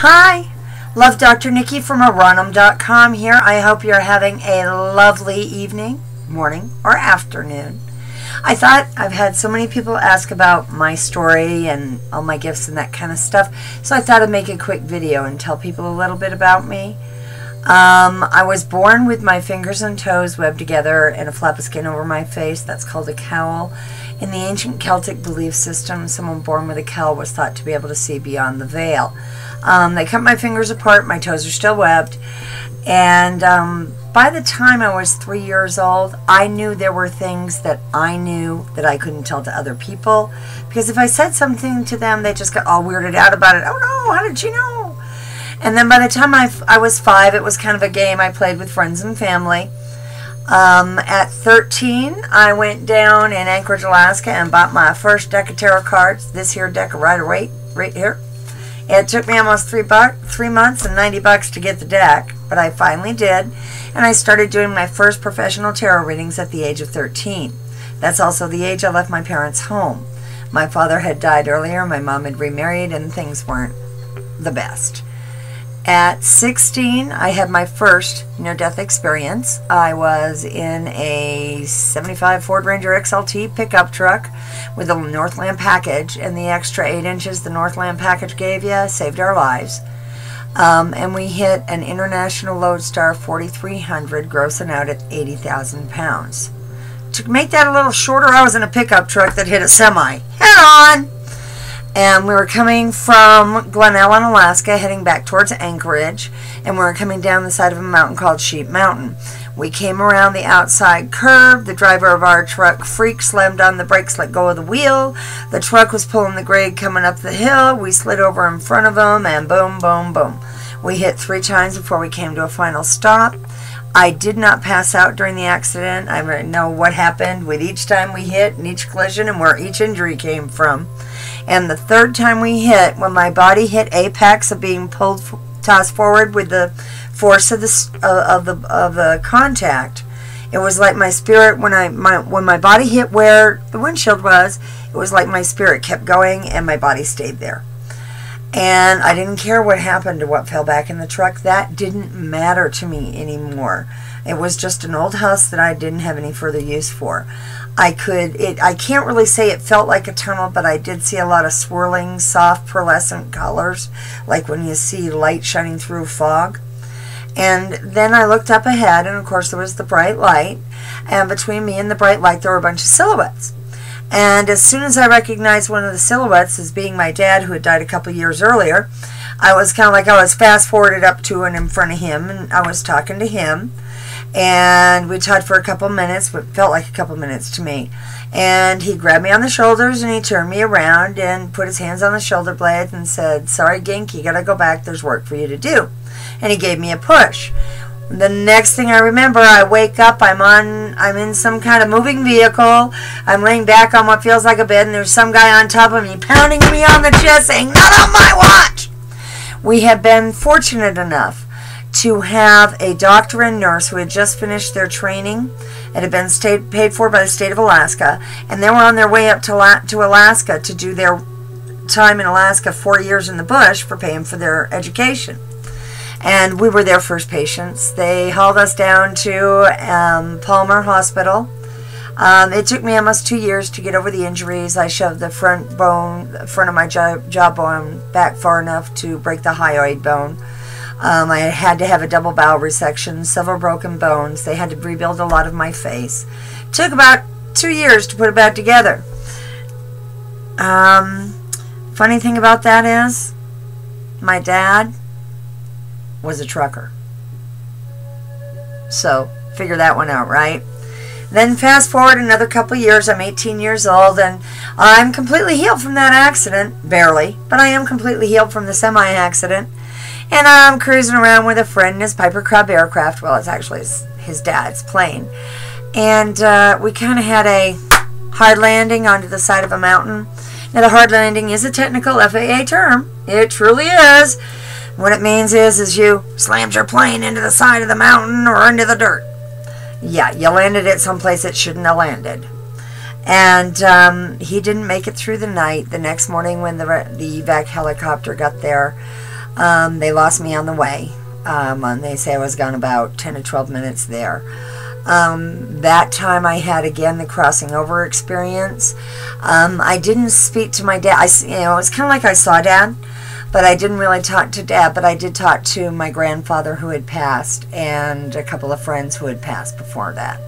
Hi, LOVEDrNIKKI from ORANUM.com here. I hope you're having a lovely evening, morning, or afternoon. I thought I've had so many people ask about my story and all my gifts and that kind of stuff, so I thought I'd make a quick video and tell people a little bit about me. I was born with my fingers and toes webbed together and a flap of skin over my face. That's called a cowl. In the ancient Celtic belief system, someone born with a cowl was thought to be able to see beyond the veil. They cut my fingers apart, my toes are still webbed, and by the time I was 3 years old, I knew there were things that I knew that I couldn't tell to other people, because if I said something to them, they just got all weirded out about it. Oh no, how did you know? And then by the time I was 5, it was kind of a game I played with friends and family. At 13, I went down in Anchorage, Alaska and bought my first deck of tarot cards. This here deck of right here. It took me almost 3 months and $90 to get the deck, but I finally did, and I started doing my first professional tarot readings at the age of 13. That's also the age I left my parents' home. My father had died earlier, my mom had remarried, and things weren't the best. At 16, I had my first near-death experience. I was in a 75 Ford Ranger XLT pickup truck with a Northland package, and the extra 8 inches the Northland package gave you saved our lives. And we hit an International Lodestar 4300, grossing out at 80,000 pounds. To make that a little shorter, I was in a pickup truck that hit a semi head-on. And we were coming from Glen Ellen, Alaska, heading back towards Anchorage, and we were coming down the side of a mountain called Sheep Mountain. We came around the outside curve. The driver of our truck slammed on the brakes, let go of the wheel. The truck was pulling the grade coming up the hill. We slid over in front of him, and boom, boom, boom. We hit 3 times before we came to a final stop. I did not pass out during the accident. I know what happened with each time we hit and each collision and where each injury came from. And the third time we hit, when my body hit apex of being tossed forward with the force of the contact, it was like my spirit, when my body hit where the windshield was, it was like my spirit kept going and my body stayed there. And I didn't care what happened to what fell back in the truck. That didn't matter to me anymore. It was just an old house that I didn't have any further use for. I can't really say it felt like a tunnel, but I did see a lot of swirling, soft, pearlescent colors, like when you see light shining through fog. And then I looked up ahead, and of course there was the bright light, and between me and the bright light there were a bunch of silhouettes. And as soon as I recognized one of the silhouettes as being my dad, who had died a couple years earlier, I was kind of like I was fast-forwarded up to and in front of him, and I was talking to him. And we talked for a couple minutes, but felt like a couple minutes to me. And he grabbed me on the shoulders and he turned me around and put his hands on the shoulder blades and said, "Sorry, Gink, you gotta go back. There's work for you to do." And he gave me a push. The next thing I remember, I wake up, I'm in some kind of moving vehicle. I'm laying back on what feels like a bed, and there's some guy on top of me pounding me on the chest saying, "Not on my watch!" We have been fortunate enough to have a doctor and nurse who had just finished their training. It had been paid for by the state of Alaska, and they were on their way up to Alaska to do their time in Alaska, 4 years in the bush, for paying for their education. And we were their first patients. They hauled us down to Palmer Hospital. It took me almost 2 years to get over the injuries. I shoved the front of my jawbone back far enough to break the hyoid bone. I had to have a double bowel resection, several broken bones. They had to rebuild a lot of my face. It took about 2 years to put it back together. Funny thing about that is, my dad was a trucker. So, figure that one out, right? Then fast forward another couple years, I'm 18 years old, and I'm completely healed from that accident. Barely, but I am completely healed from the semi-accident. And I'm cruising around with a friend in his Piper Cub aircraft. Well, it's actually his dad's plane. And we kind of had a hard landing onto the side of a mountain. Now, the hard landing is a technical FAA term. It truly is. What it means is you slammed your plane into the side of the mountain or into the dirt. Yeah, you landed it someplace it shouldn't have landed. And he didn't make it through the night. The next morning when the evac helicopter got there, They lost me on the way. And they say I was gone about 10 to 12 minutes there. That time I had again the crossing over experience. I didn't speak to my dad. It was kind of like I saw Dad, but I didn't really talk to Dad. But I did talk to my grandfather who had passed and a couple of friends who had passed before that.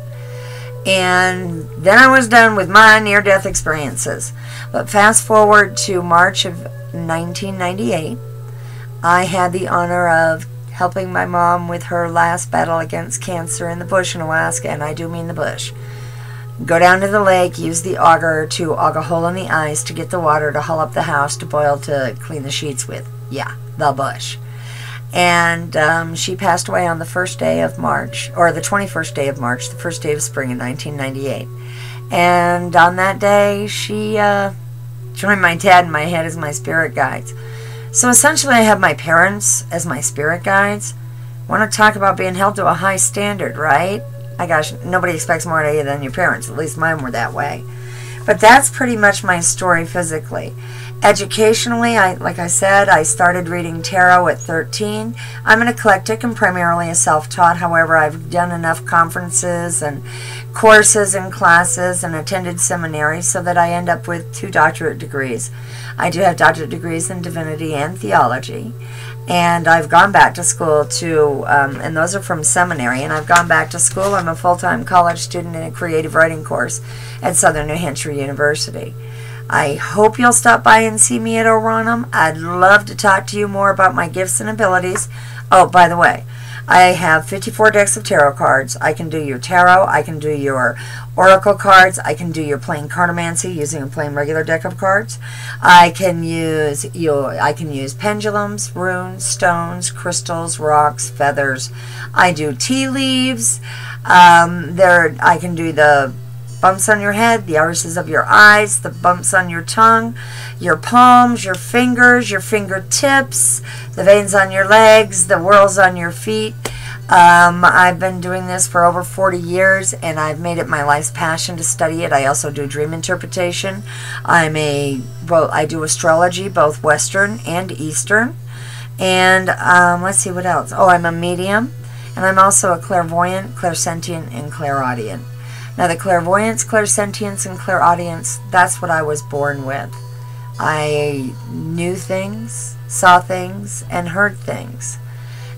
And then I was done with my near-death experiences. But fast forward to March of 1998, I had the honor of helping my mom with her last battle against cancer in the bush in Alaska, and I do mean the bush. Go down to the lake, use the auger to aug a hole in the ice to get the water to haul up the house to boil to clean the sheets with. Yeah, the bush. And she passed away on the 1st day of March, or the 21st day of March, the first day of spring in 1998. And on that day, she joined my dad and my head as my spirit guides. So essentially I have my parents as my spirit guides. Want to talk about being held to a high standard, right? Gosh, nobody expects more of you than your parents. At least mine were that way. But that's pretty much my story physically. Educationally, like I said, I started reading tarot at 13. I'm an eclectic and primarily a self-taught. However, I've done enough conferences and courses and classes and attended seminaries so that I end up with 2 doctorate degrees. I do have doctorate degrees in divinity and theology. And I've gone back to school to, and those are from seminary, and I've gone back to school. I'm a full-time college student in a creative writing course at Southern New Hampshire University. I hope you'll stop by and see me at ORANUM. I'd love to talk to you more about my gifts and abilities. Oh, by the way, I have 54 decks of tarot cards. I can do your tarot. I can do your oracle cards. I can do your plain cartomancy using a plain regular deck of cards. I can use pendulums, runes, stones, crystals, rocks, feathers. I do tea leaves. I can do the bumps on your head, the irises of your eyes, the bumps on your tongue, your palms, your fingers, your fingertips, the veins on your legs, the whorls on your feet. I've been doing this for over 40 years, and I've made it my life's passion to study it. I also do dream interpretation. I do astrology, both Western and Eastern. And let's see what else. Oh, I'm a medium, and I'm also a clairvoyant, clairsentient, and clairaudient. Now, the clairvoyance, clairsentience, and clairaudience, that's what I was born with. I knew things, saw things, and heard things.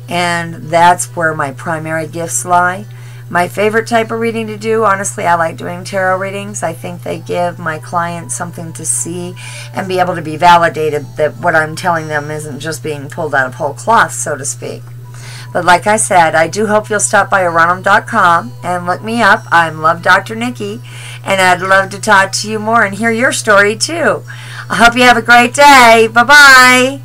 And that's where my primary gifts lie. My favorite type of reading to do, honestly, I like doing tarot readings. I think they give my clients something to see and be able to be validated that what I'm telling them isn't just being pulled out of whole cloth, so to speak. But like I said, I do hope you'll stop by ORANUM.com and look me up. I'm LOVEDrNIKKI, and I'd love to talk to you more and hear your story too. I hope you have a great day. Bye-bye.